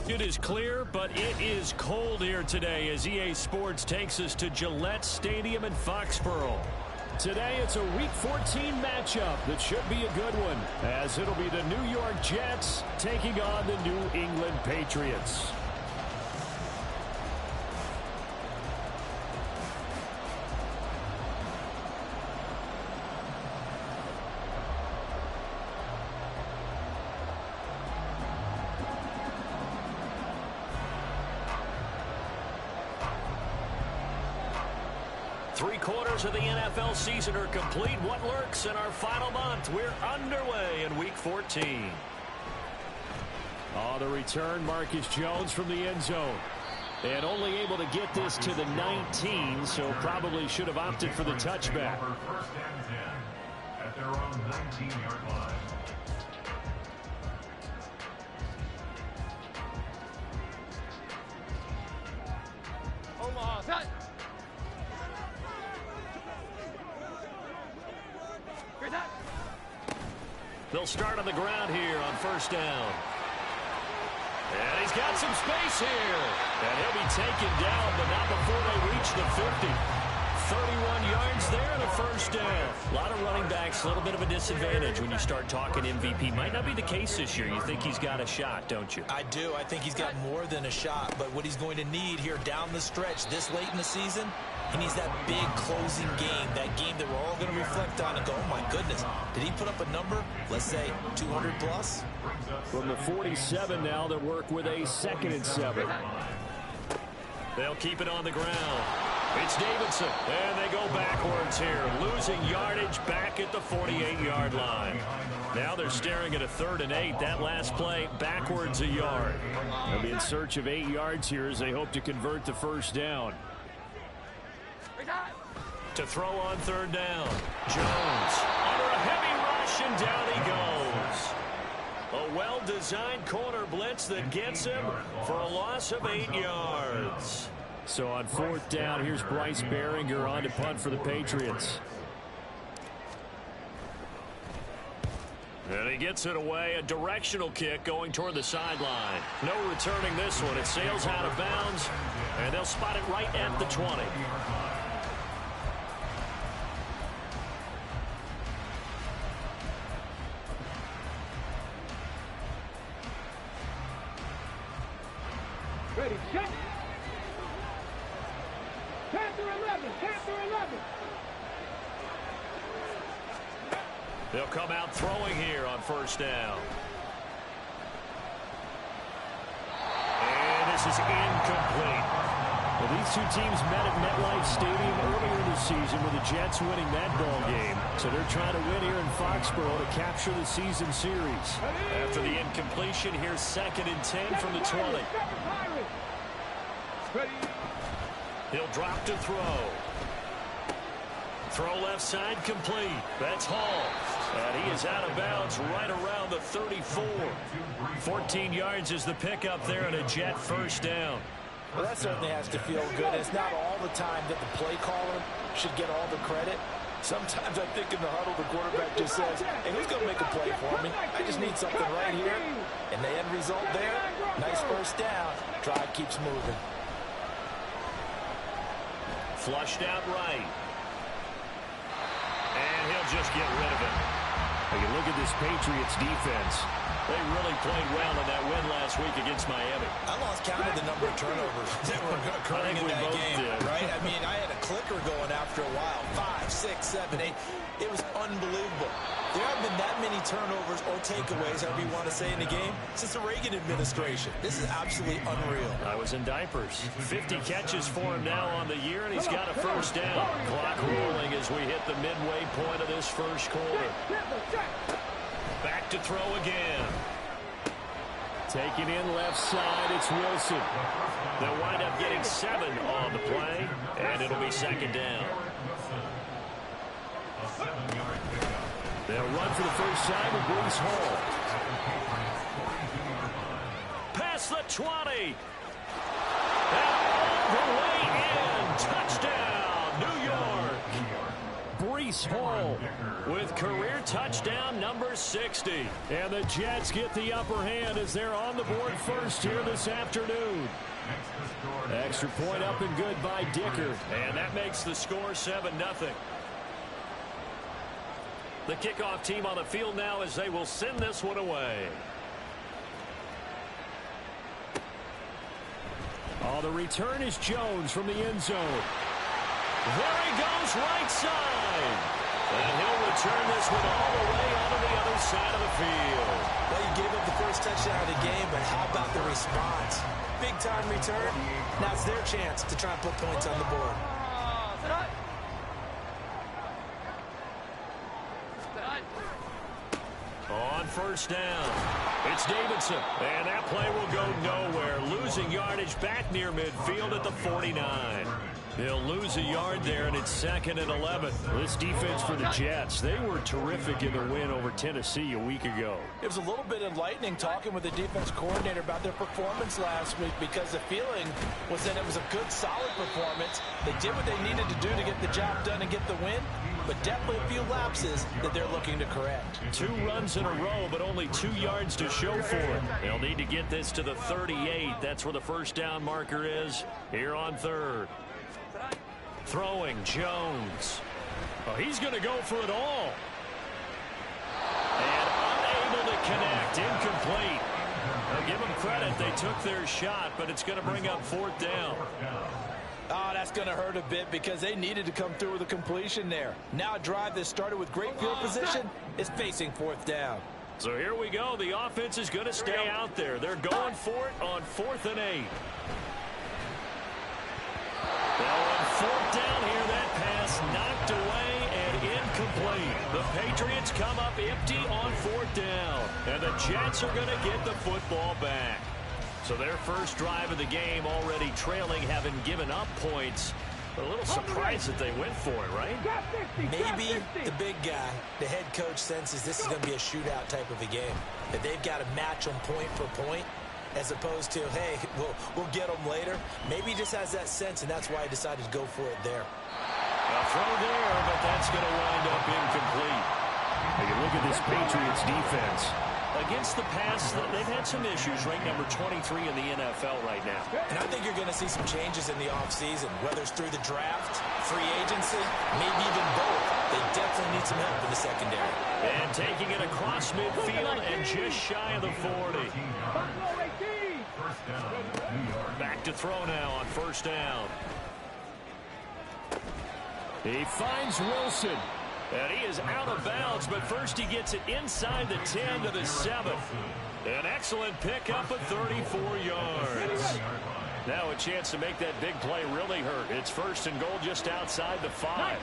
It is clear, but it is cold here today as EA Sports takes us to Gillette Stadium in Foxborough. Today, it's a Week 14 matchup that should be a good one, as it'll be the New York Jets taking on the New England Patriots. Three-quarters of the NFL season are complete. What lurks in our final month? We're underway in Week 14. On the return, Marcus Jones from the end zone. And only able to get this to the 19, so probably should have opted for the touchback. First and 10 at their own 19-yard line. They'll start on the ground here on first down. And he's got some space here. And he'll be taken down, but not before they reach the 50. 31 yards there and a first down. A lot of running backs, a little bit of a disadvantage when you start talking MVP. Might not be the case this year. You think he's got a shot, don't you? I do. I think he's got more than a shot. But what he's going to need here down the stretch this late in the season, he needs that big closing game, that game that we're all going to reflect on and go, oh, my goodness, did he put up a number, let's say, 200 plus? From the 47 now, they'll work with a 2nd and 7. They'll keep it on the ground. It's Davidson, and they go backwards here, losing yardage back at the 48-yard line. Now they're staring at a 3rd and 8. That last play, backwards a yard. They'll be in search of 8 yards here as they hope to convert the first down. To throw on 3rd down. Jones under a heavy rush, and down he goes. A well-designed corner blitz that gets him for a loss of 8 yards. So on 4th down, here's Bryce Behringer on to punt for the Patriots. And he gets it away, a directional kick going toward the sideline. No returning this one. It sails out of bounds, and they'll spot it right at the 20. Ready, check. Panther 11, Panther 11. They'll come out throwing here on first down. And this is incomplete. Well, these two teams met at MetLife Stadium earlier in the season with the Jets winning that ball game. So they're trying to win here in Foxborough to capture the season series. After the incompletion, here's 2nd and 10 from the 20. He'll drop to throw. Throw left side complete. That's Hall. And he is out of bounds right around the 34. 14 yards is the pickup there and a Jet first down. Well, that certainly has to feel good. It's not all the time that the play caller should get all the credit. Sometimes I think in the huddle, the quarterback just says, hey, who's going to make a play for me? I just need something right here. And the end result there, nice first down. Drive keeps moving. Flushed out right. And he'll just get rid of it. When you look at this Patriots defense, they really played well in that win last week against Miami. I lost count of the number of turnovers that were occurring in that game, right? I mean, I had a clicker going after a while. 5, 6, 7, 8. It was unbelievable. There haven't been that many turnovers or takeaways, however you want to say, in the game since the Reagan administration. This is absolutely unreal. I was in diapers. 50 catches for him now on the year, and he's got a first down. Clock rolling as we hit the midway point of this first quarter. Back to throw again. Taking in left side, it's Wilson. They'll wind up getting 7 on the play, and it'll be 2nd down. They'll run for the first time with Breece Hall. Past the 20. And all the way in. Touchdown, New York. Breece Hall with career touchdown number 60. And the Jets get the upper hand as they're on the board first here this afternoon. Extra point up and good by Dicker. And that makes the score 7-0. The kickoff team on the field now as they will send this one away. Oh, the return is Jones from the end zone. There he goes, right side. And he'll return this one all the way onto the other side of the field. Well, you gave up the first touchdown of the game, but how about the response? Big-time return. Now it's their chance to try and put points on the board. On first down, it's Davidson. And that play will go nowhere. Losing yardage back near midfield at the 49. He'll lose a yard there, and it's 2nd and 11. This defense for the Jets, they were terrific in their win over Tennessee a week ago. It was a little bit enlightening talking with the defense coordinator about their performance last week, because the feeling was that it was a good, solid performance. They did what they needed to do to get the job done and get the win, but definitely a few lapses that they're looking to correct. 2 runs in a row, but only 2 yards to show for it. They'll need to get this to the 38. That's where the first down marker is here on 3rd. Throwing Jones. Oh, he's going to go for it all. And unable to connect. Incomplete. I'll give them credit. They took their shot, but it's going to bring up 4th down. Oh, that's going to hurt a bit because they needed to come through with a completion there. Now a drive that started with great field position is facing 4th down. So here we go. The offense is going to stay out there. They're going for it on 4th and 8. Well, on 4th down here, that pass knocked away and incomplete. The Patriots come up empty on 4th down. And the Jets are going to get the football back. So their first drive of the game already trailing, having given up points. But a little surprised that they went for it, right? Maybe the big guy, the head coach, senses this is going to be a shootout type of a game. That they've got to match them point for point, as opposed to, hey, we'll get them later. Maybe he just has that sense, and that's why he decided to go for it there. A throw there, but that's going to wind up incomplete. You look at this Patriots defense. Against the pass, they've had some issues, ranked number 23 in the NFL right now. And I think you're going to see some changes in the offseason, whether it's through the draft, free agency, maybe even both. They definitely need some help in the secondary. And taking it across midfield and just shy of the 40. Back to throw now on first down. He finds Wilson. And he is out of bounds, but first he gets it inside the 10 to the 7. An excellent pickup of 34 yards. Now a chance to make that big play really hurt. It's 1st and goal just outside the 5.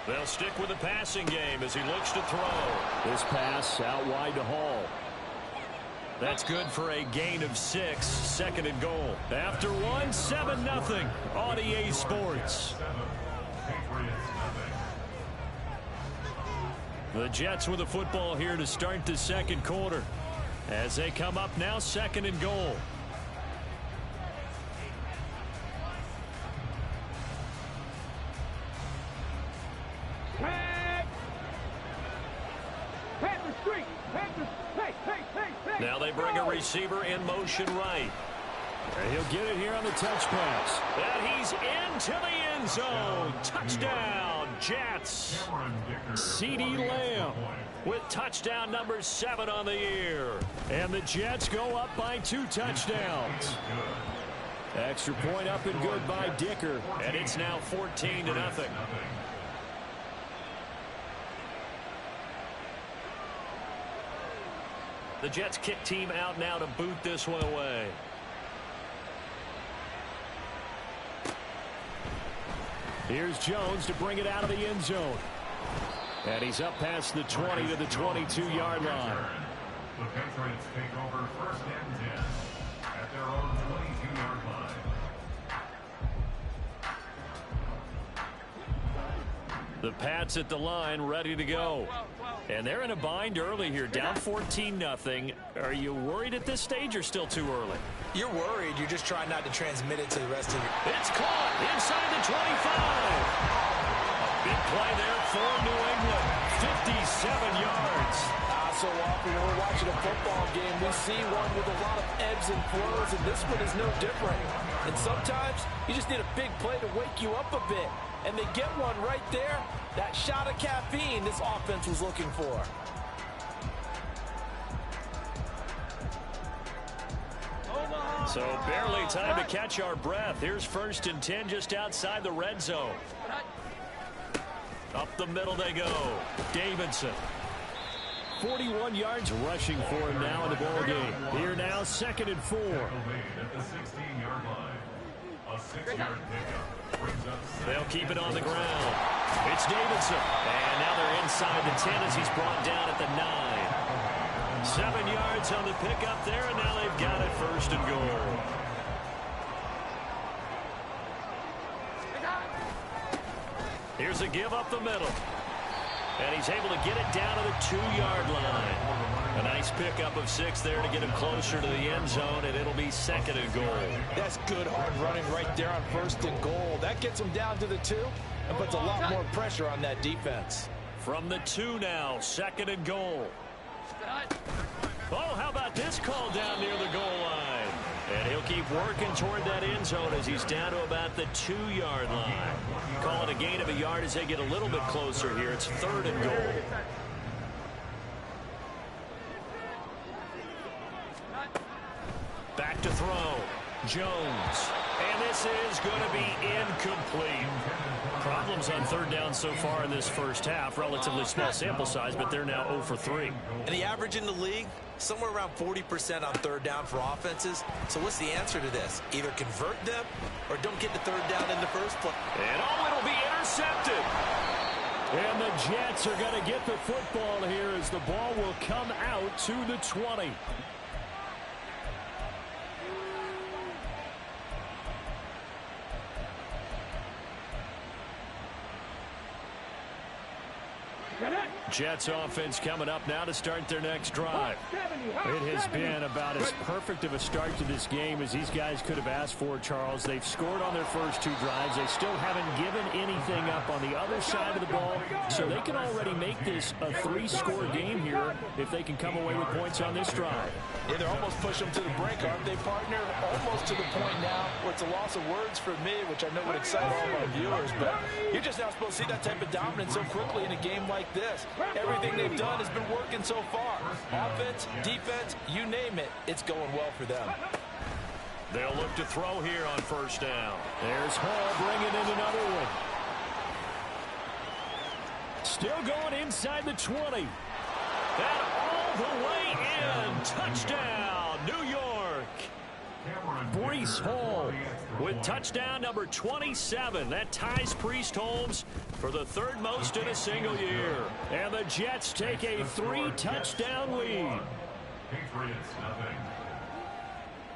They'll stick with the passing game as he looks to throw. This pass out wide to Hall. That's good for a gain of 6, 2nd and goal. After one, 7-0 on EA Sports. The Jets with the football here to start the 2nd quarter. As they come up now, 2nd and goal. Now they bring a receiver in motion right. And he'll get it here on the touch pass. And he's into the end zone. Touchdown, Jets. CeeDee Lamb with touchdown number 7 on the year. And the Jets go up by 2 touchdowns. Extra point up and good by Dicker. And it's now 14-0. The Jets kick team out now to boot this one away. Here's Jones to bring it out of the end zone. And he's up past the 20 to the 22-yard line. The Patriots take over 1st and 10 at their own 22-yard line. The Pats at the line, ready to go. And they're in a bind early here, down 14-0. Are you worried at this stage or still too early? You're worried. You're just trying not to transmit it to the rest of your... It's caught inside the 25. Big play there for New England. 57 yards. So often when we're watching a football game, we see one with a lot of ebbs and flows, and this one is no different. And sometimes you just need a big play to wake you up a bit. And they get one right there. That shot of caffeine this offense was looking for. So barely time to catch our breath. Here's 1st and 10 just outside the red zone. Up the middle they go. Davidson. 41 yards rushing for him now in the ball game. Here now, 2nd and 4. They'll keep it on the ground. It's Davidson. And now they're inside the 10 as he's brought down at the 9. 7 yards on the pickup there, and now they've got it 1st and goal. Here's a give up the middle. And he's able to get it down to the 2-yard line. A nice pickup of 6 there to get him closer to the end zone, and it'll be 2nd and goal. That's good hard running right there on 1st and goal. That gets him down to the 2 and puts a lot more pressure on that defense. From the 2 now, 2nd and goal. Oh, how about this call down near the goal line? And he'll keep working toward that end zone as he's down to about the 2-yard line. Call it a gain of a yard as they get a little bit closer here. It's 3rd and goal. Back to throw. Jones. And this is going to be incomplete. Problems on 3rd down so far in this first half. Relatively small sample size, but they're now 0 for 3. And the average in the league, somewhere around 40% on 3rd down for offenses. So what's the answer to this? Either convert them or don't get the 3rd down in the first place. And it'll be intercepted. And the Jets are going to get the football here as the ball will come out to the 20. Jets offense coming up now to start their next drive. It has been about as perfect of a start to this game as these guys could have asked for, Charles. They've scored on their first 2 drives. They still haven't given anything up on the other side of the ball, so they can already make this a 3-score game here if they can come away with points on this drive. Yeah, they're almost pushing them to the brink, aren't they, partner? Almost to the point now where it's a loss of words for me, which I know would excite all of our viewers, but you're just not supposed to see that type of dominance so quickly in a game like this. Everything they've done has been working so far. Offense, defense, you name it, it's going well for them. They'll look to throw here on 1st down. There's Hall bringing in another one. Still going inside the 20. And all the way in. Touchdown, New York. Breece Hall with touchdown number 27. That ties Priest Holmes for the 3rd most in a single year. And the Jets take a 3-touchdown lead.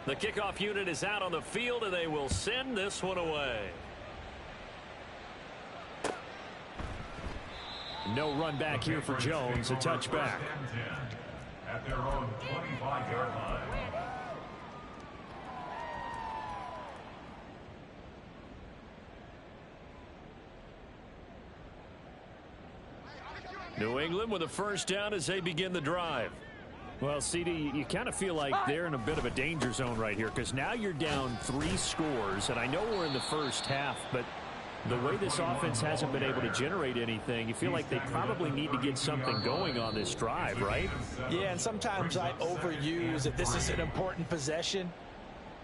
The kickoff unit is out on the field, and they will send this one away. No run back here for Jones. A touchback. At their own 25-yard line. New England with a 1st down as they begin the drive. Well, CD, you kind of feel like they're in a bit of a danger zone right here because now you're down 3 scores, and I know we're in the first half, but the way this offense hasn't been able to generate anything, you feel like they probably need to get something going on this drive, right? Yeah, and sometimes I overuse that this is an important possession.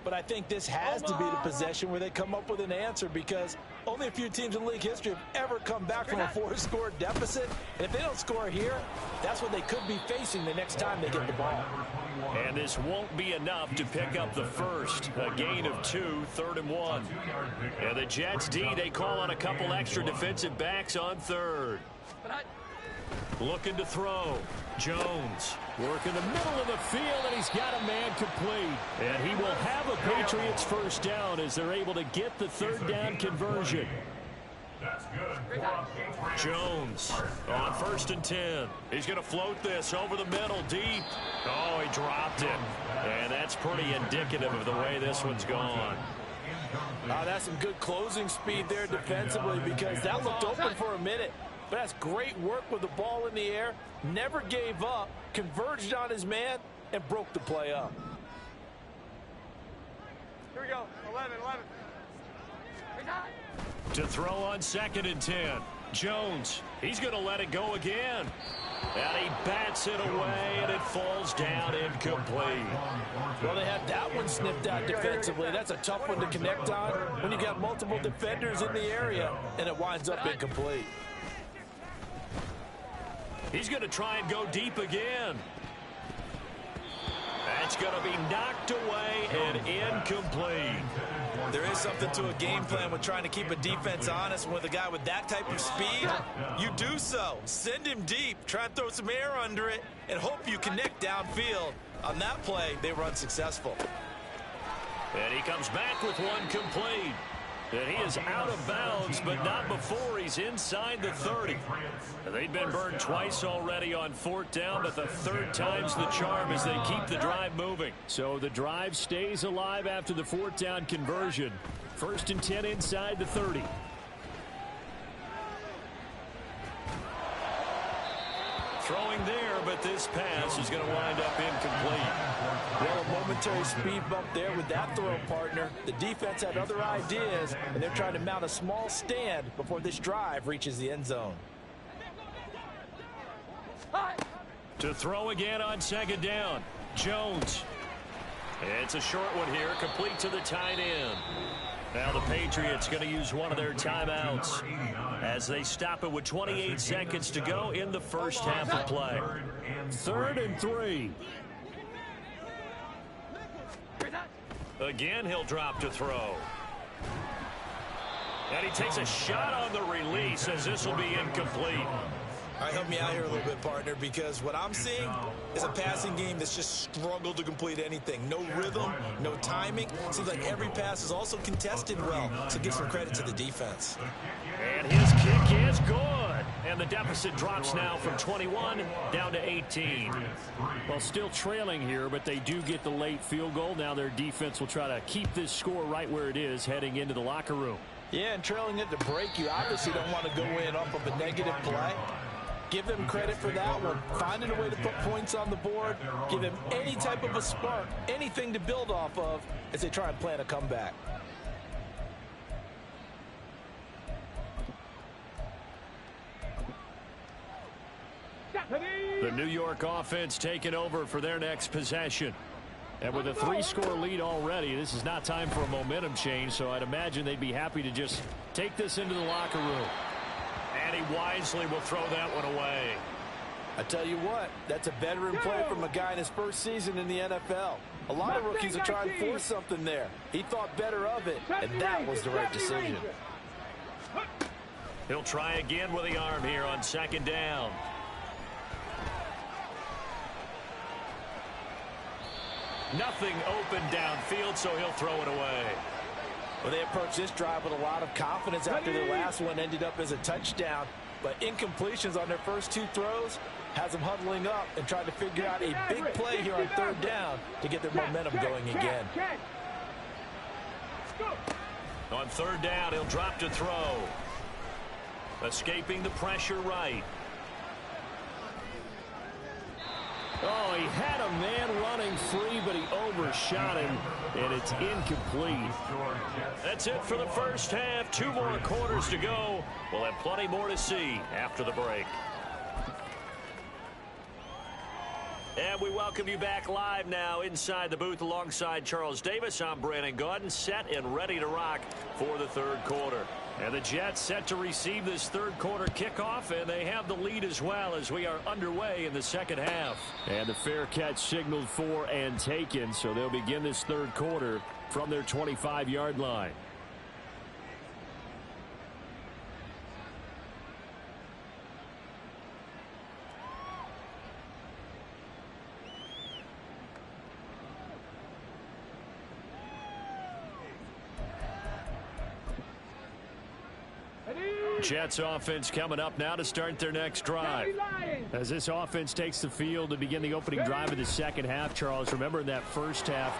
But I think this has to be the possession where they come up with an answer because only a few teams in league history have ever come back from a 4-score deficit. And if they don't score here, that's what they could be facing the next time they get the ball. And this won't be enough to pick up the first. A gain of 2, 3rd and 1. And the Jets D, they call on a couple extra defensive backs on 3rd. Looking to throw. Jones working the middle of the field, and he's got a man complete. And he will have a Patriots 1st down as they're able to get the 3rd down conversion. That's good. Jones on 1st and 10. He's going to float this over the middle deep. Oh, he dropped it. And that's pretty indicative of the way this one's gone. That's some good closing speed there defensively, because that looked open for a minute. But that's great work with the ball in the air. Never gave up, converged on his man, and broke the play up. Here we go. 11. To throw on 2nd and 10. Jones, he's going to let it go again. And he bats it away, and it falls down incomplete. Well, they had that one sniffed out defensively. That's a tough one to connect on when you got multiple defenders in the area, and it winds up incomplete. He's going to try and go deep again. That's going to be knocked away and incomplete. There is something to a game plan with trying to keep a defense honest. With a guy with that type of speed, you do so. Send him deep, try and throw some air under it, and hope you connect downfield. On that play, they were unsuccessful. And he comes back with one complete. And he is out of bounds, but not before he's inside the 30. They've been burned twice already on 4th down, but the 3rd time's the charm as they keep the drive moving. So the drive stays alive after the 4th down conversion. 1st and 10 inside the 30. Throwing there, but this pass is going to wind up incomplete. Well, a momentary speed bump there with that throw partner. The defense had other ideas, and they're trying to mount a small stand before this drive reaches the end zone. To throw again on 2nd down. Jones. It's a short one here, complete to the tight end. Now the Patriots going to use one of their timeouts as they stop it with 28 seconds to go in the first half of play. 3rd and 3. Again, he'll drop to throw. And he takes a shot on the release as this will be incomplete. All right, help me out here a little bit, partner, because what I'm seeing is a passing game that's just struggled to complete anything. No rhythm, no timing. Seems like every pass is also contested well, so give some credit to the defense. And his kick is good. And the deficit drops now from 21 down to 18. Well, still trailing here, but they do get the late field goal. Now their defense will try to keep this score right where it is heading into the locker room. Yeah, and trailing it to break, you obviously don't want to go in off of a negative play. Give them credit for that one. Finding a way to put points on the board. Give them any type of a spark, anything to build off of as they try and plan a comeback. The New York offense taking over for their next possession. And with a 3-score lead already, this is not time for a momentum change, so I'd imagine they'd be happy to just take this into the locker room. And he wisely will throw that one away. I tell you what, that's a veteran play from a guy in his first season in the NFL. A lot of rookies are trying to force something there. He thought better of it, and that was the right decision. He'll try again with the arm here on 2nd down. Nothing open downfield, so he'll throw it away. Well, they approached this drive with a lot of confidence after their last one ended up as a touchdown. But incompletions on their first 2 throws has them huddling up and trying to figure out a big play here on 3rd down to get their momentum going again. On 3rd down, he'll drop to throw. Escaping the pressure right. Oh, he had a man running free, but he overshot him, and it's incomplete. That's it for the first half. 2 more quarters to go. We'll have plenty more to see after the break. And we welcome you back live now inside the booth alongside Charles Davis. I'm Brandon Gaudin, set and ready to rock for the 3rd quarter. And the Jets set to receive this 3rd quarter kickoff, and they have the lead as well as we are underway in the 2nd half. And the fair catch signaled for and taken, so they'll begin this 3rd quarter from their 25-yard line. Jets offense coming up now to start their next drive. As this offense takes the field to begin the opening drive of the 2nd half, Charles, remember in that first half,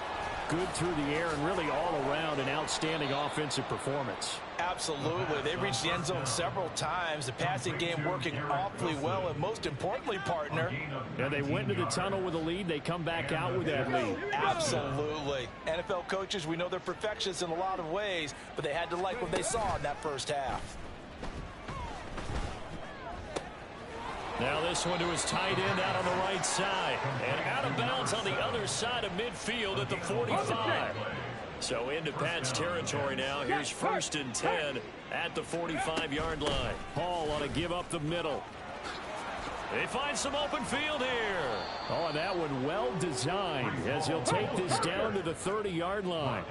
good through the air and really all around an outstanding offensive performance. Absolutely. They reached the end zone several times. The passing game working awfully well, and most importantly, partner. And they went to the tunnel with a lead. They come back out with that lead. Absolutely. NFL coaches, we know they're perfectionists in a lot of ways, but they had to like what they saw in that first half. Now this one to his tight end out on the right side. And out of bounds on the other side of midfield at the 45. So into Pat's territory now. Here's 1st and 10 at the 45-yard line. Hall ought to give up the middle. They find some open field here. Oh, and that one well designed as he'll take this down to the 30-yard line.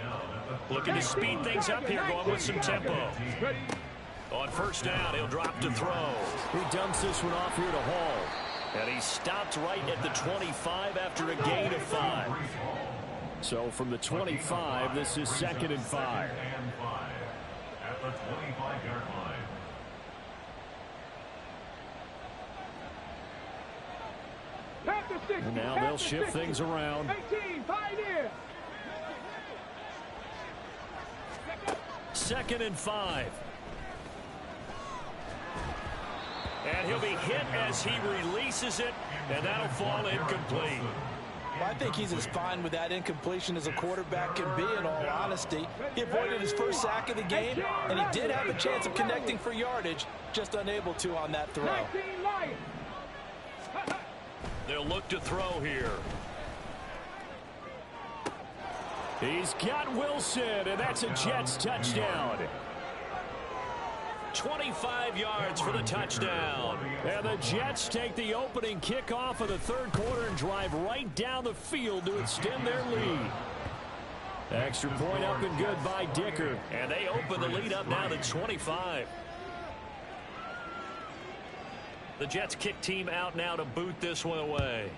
Looking to speed things up here, going with some tempo. On 1st down, he'll drop to throw. He dumps this one off here to Hall. And he stopped right at the 25 after a gain of 5. So from the 25, this is 2nd and 5. At the 25-yard line. And now they'll shift things around. 18, Pioneer. 2nd and 5. And he'll be hit as he releases it, and that'll fall incomplete. Well, I think he's as fine with that incompletion as a quarterback can be, in all honesty. He avoided his first sack of the game, and he did have a chance of connecting for yardage, just unable to on that throw. 19 Lions. They'll look to throw here. He's got Wilson, and that's a Jets touchdown. 25 yards for the touchdown. And the Jets take the opening kickoff of the 3rd quarter and drive right down the field to extend their lead. Extra point up and good by Dicker. And they open the lead up now to 25. The Jets kick team out now to boot this one away.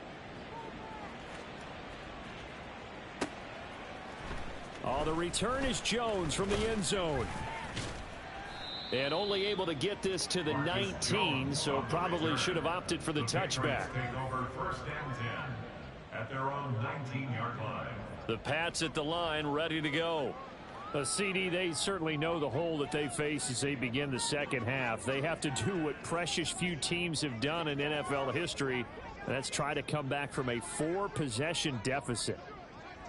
Oh, the return is Jones from the end zone. And only able to get this to the 19, so probably should have opted for the touchback. Take over 1st and 10 at their own 19-yard line. The Pats at the line, ready to go. CD, they certainly know the hole that they face as they begin the second half. They have to do what precious few teams have done in NFL history, and that's try to come back from a 4-possession deficit.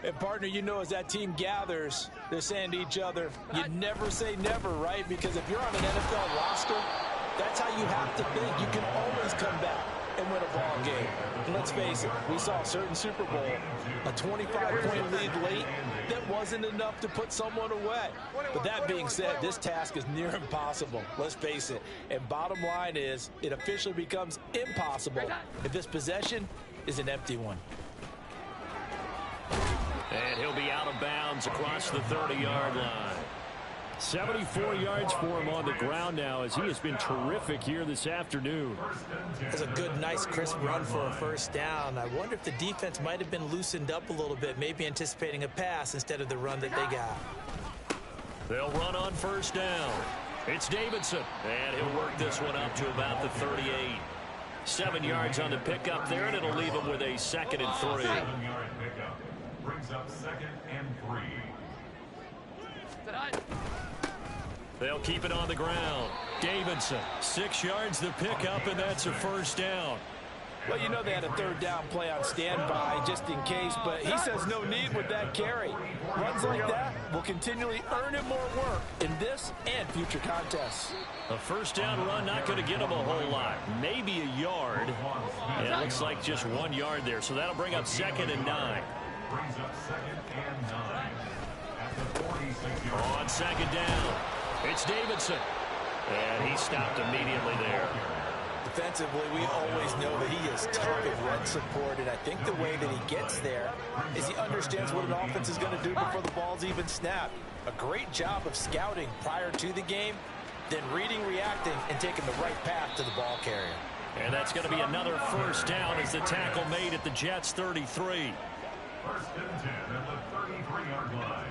And, partner, you know, as that team gathers, they're saying to each other, you never say never, right? Because if you're on an NFL roster, that's how you have to think. You can always come back and win a ball game. And let's face it, we saw a certain Super Bowl, a 25-point lead late that wasn't enough to put someone away. But that being said, this task is near impossible. Let's face it. And bottom line is, it officially becomes impossible if this possession is an empty one. And he'll be out of bounds across the 30-yard line. 74 yards for him on the ground now as he has been terrific here this afternoon. It's a good, nice, crisp run for a 1st down. I wonder if the defense might have been loosened up a little bit, maybe anticipating a pass instead of the run that they got. They'll run on 1st down. It's Davidson, and he'll work this one up to about the 38. 7 yards on the pickup there, and it'll leave him with a 2nd and 3. 7-yard pickup brings up 2nd and 3. They'll keep it on the ground. Davidson, 6 yards the pickup, and that's a 1st down. Well, you know they had a 3rd down play on standby just in case, but he says no need with that carry. Runs like that will continually earn him more work in this and future contests. A 1st down run not going to get him a whole lot. Maybe a yard. And it looks like just 1 yard there, so that'll bring up 2nd and 9. Brings up 2nd and 9 at the 46-yard line. On 2nd down, it's Davidson. And he stopped immediately there. Defensively, we always know that he is tough in run support, and I think the way that he gets there is he understands what an offense is going to do before the ball's even snapped. A great job of scouting prior to the game, then reading, reacting, and taking the right path to the ball carrier. And that's going to be another 1st down as the tackle made at the Jets' 33. 1st and 10 at the 33-yard line.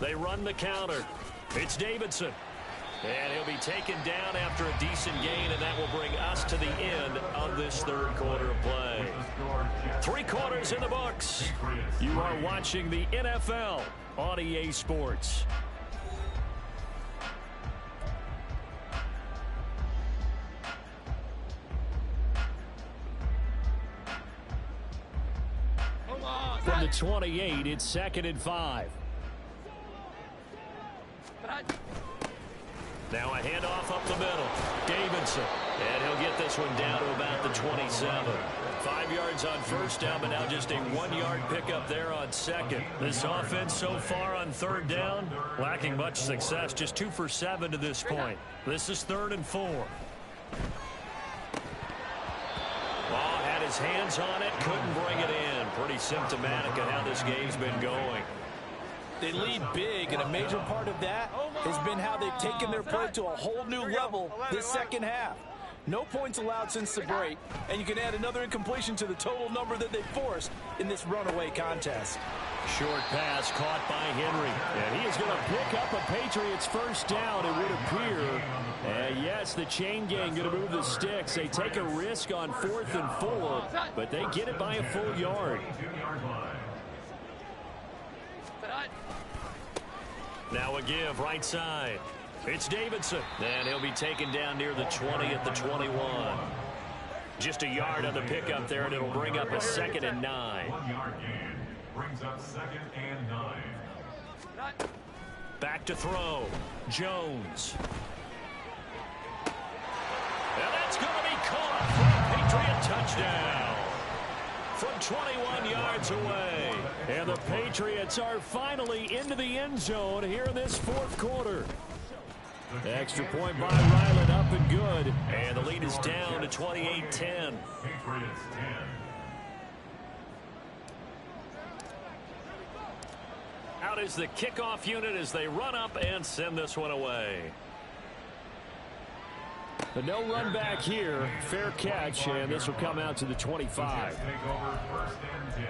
They run the counter. It's Davidson. And he'll be taken down after a decent gain, and that will bring us to the end of this third quarter of play. 3 quarters in the books. You are watching the NFL on EA Sports. From the 28, it's 2nd and 5. Now a handoff up the middle. Davidson. And he'll get this one down to about the 27. 5 yards on first down, but now just a 1-yard pickup there on second. This offense so far on third down, lacking much success. Just 2 for 7 to this point. This is 3rd and 4. Ball had his hands on it, couldn't bring it in. Pretty symptomatic of how this game's been going. They lead big, and a major part of that has been how they've taken their play to a whole new level this second half. No points allowed since the break, and you can add another incompletion to the total number that they forced in this runaway contest. Short pass caught by Henry, and he is going to pick up a Patriots first down, it would appear. And yes, the chain gang going to move the sticks. They take a risk on 4th and 4, but they get it by a full yard. Now a give right side. It's Davidson, and he'll be taken down near the 20 at the 21. Just a yard on the pickup there, and it'll bring up a 2nd and 9. 1-yard gain brings up 2nd and 9. Back to throw. Jones. And that's going to be caught for a Patriot touchdown from 21 yards away. And the Patriots are finally into the end zone here in this 4th quarter. Extra point by Ryland, up and good. And the lead is down to 28-10. Patriots 10. Out is the kickoff unit as they run up and send this one away. But no run back here. Fair catch, and this will come out to the 25. Take over 1st and 10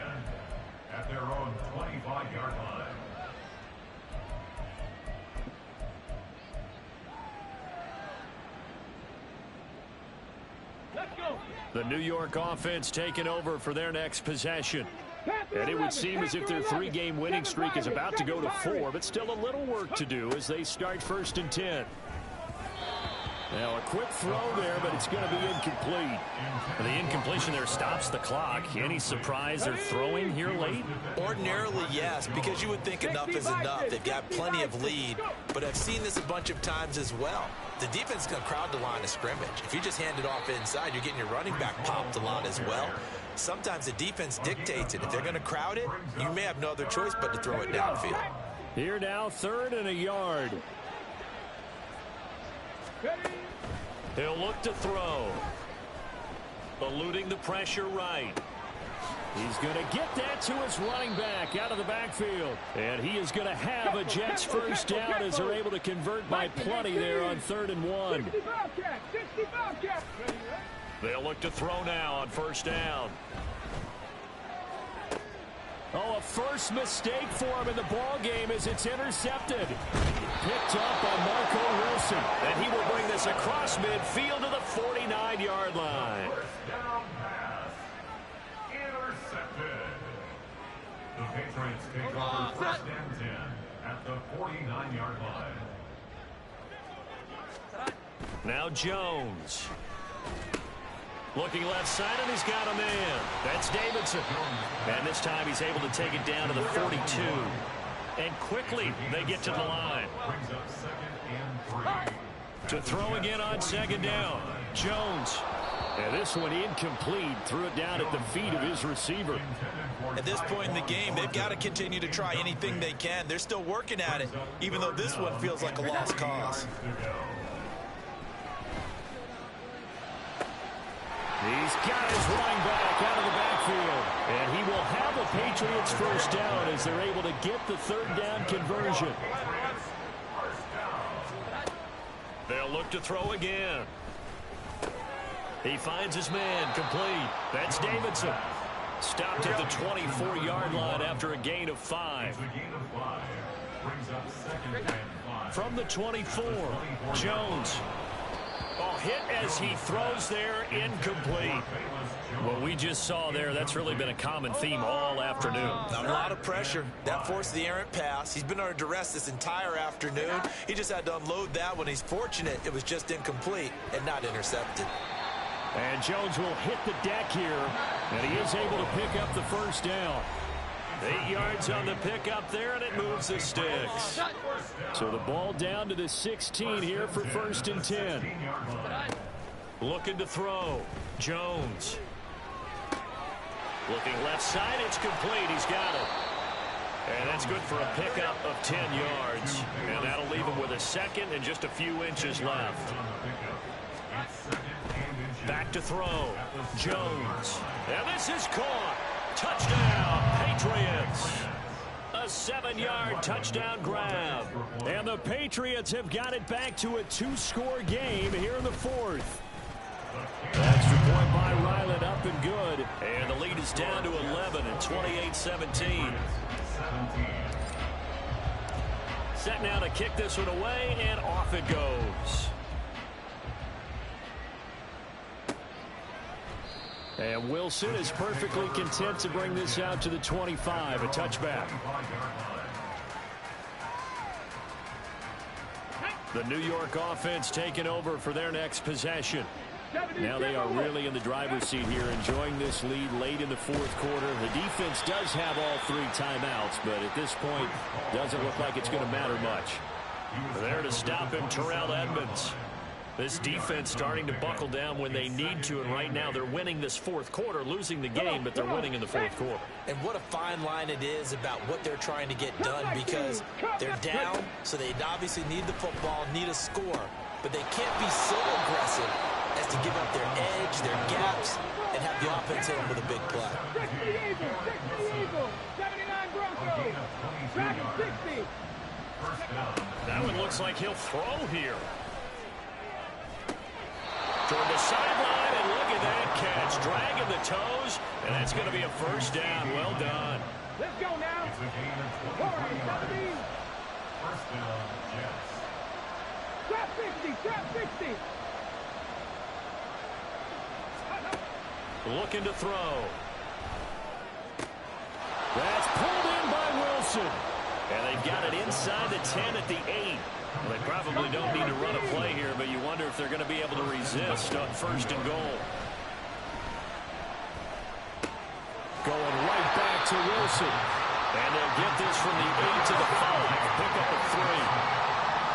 at their own 25-yard line. The New York offense taking over for their next possession. And it would seem as if their 3-game winning streak is about to go to 4, but still a little work to do as they start 1st and 10. Now a quick throw there, but it's going to be incomplete. The incompletion there stops the clock. Any surprise they're throwing here late? Ordinarily, yes, because you would think enough is enough. They've got plenty of lead, but I've seen this a bunch of times as well. The defense is going to crowd the line of scrimmage. If you just hand it off inside, you're getting your running back popped a lot as well. Sometimes the defense dictates it. If they're going to crowd it, you may have no other choice but to throw it downfield. Here now, 3rd and a yard. He'll look to throw. Eluding the pressure right. He's going to get that to his running back out of the backfield. And he is going to have a Jets first down as they're able to convert by plenty there on 3rd and 1. They'll look to throw now on 1st down. Oh, a first mistake for him in the ball game as it's intercepted. Picked up by Marco Wilson. And he will bring this across midfield to the 49-yard line. Down pass. Intercepted. The Patriots take over 1st and 10 at the 49-yard line. Now Jones. Looking left side, and he's got a man. That's Davidson. And this time he's able to take it down to the 42. And quickly they get to the line. Brings up 2nd and 3. To throw again on 2nd down. Jones. And this one incomplete. Threw it down at the feet of his receiver. At this point in the game, they've got to continue to try anything they can. They're still working at it, even though this one feels like a lost cause. He's got his running back out of the backfield. And he will have a Patriots first down as they're able to get the 3rd down conversion. They'll look to throw again. He finds his man complete. That's Davidson. Stopped at the 24-yard line after a gain of 5. The gain of 5 brings up 2nd and 5. from the 24. Jones. Oh, hit as he throws there, incomplete. What we just saw there, that's really been a common theme all afternoon. A lot of pressure. That forced the errant pass. He's been under duress this entire afternoon. He just had to unload that one. He's fortunate it was just incomplete and not intercepted. And Jones will hit the deck here, and he is able to pick up the first down. 8 yards on the pickup there, and it moves the sticks. So the ball down to the 16 here for 1st and 10. Looking to throw. Jones. Looking left side, it's complete. He's got it. And that's good for a pickup of 10 yards. And that'll leave him with a second and just a few inches left. Back to throw. Jones. And this is caught. Touchdown, Patriots. A 7-yard touchdown grab. And the Patriots have got it back to a 2-score game here in the 4th. Extra point by Ryland, up and good. And the lead is down to 11 at 28-17. Set now to kick this one away, and off it goes. And Wilson is perfectly content to bring this out to the 25, a touchback. The New York offense taking over for their next possession. Now they are really in the driver's seat here, enjoying this lead late in the 4th quarter. The defense does have all 3 timeouts, but at this point, doesn't look like it's going to matter much. There to stop him, Terrell Edmonds. This defense starting to buckle down when they need to, and right now they're winning this 4th quarter, losing the game, but they're winning in the 4th quarter. And what a fine line it is about what they're trying to get done, because they're down, so they obviously need the football, need a score, but they can't be so aggressive as to give up their edge, their gaps, and have the offense hit them with a big play. 79 Broncos. Dragon 60. That one looks like he'll throw here. Toward the sideline, and look at that catch. Dragging the toes, and that's going to be a first down. Well done. Let's go now. 70. First down, Jets. Trap 60. Trap 60. Looking to throw. That's pulled in by Wilson. And they've got it inside the 10 at the 8. Well, they probably don't need to run a play here, but you wonder if they're going to be able to resist on 1st and goal. Going right back to Wilson. And they'll get this from the 8 to the 5. Pick up a 3.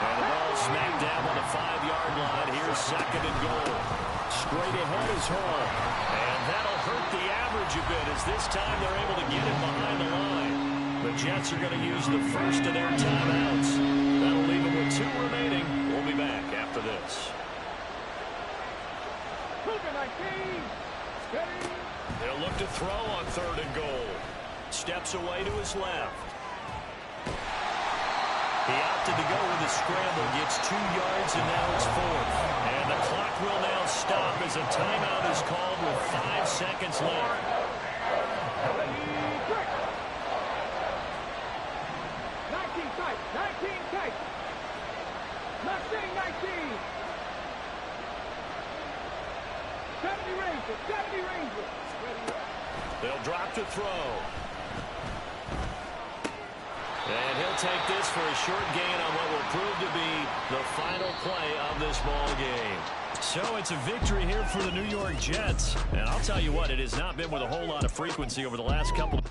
And the ball smacked down on the 5-yard line. Here's 2nd and goal. Straight ahead is Hall. And that'll hurt the average a bit, as this time they're able to get it behind the line. The Jets are going to use the first of their timeouts. That'll leave them with 2 remaining. We'll be back after this. They'll look to throw on 3rd and goal. Steps away to his left. He opted to go with a scramble, gets 2 yards, and now it's 4th. And the clock will now stop as a timeout is called with 5 seconds left. 19 tight. Not saying 19. 70 Rangers. 70 Rangers. They'll drop to throw. And he'll take this for a short gain on what will prove to be the final play of this ball game. So it's a victory here for the New York Jets. And I'll tell you what, it has not been with a whole lot of frequency over the last couple of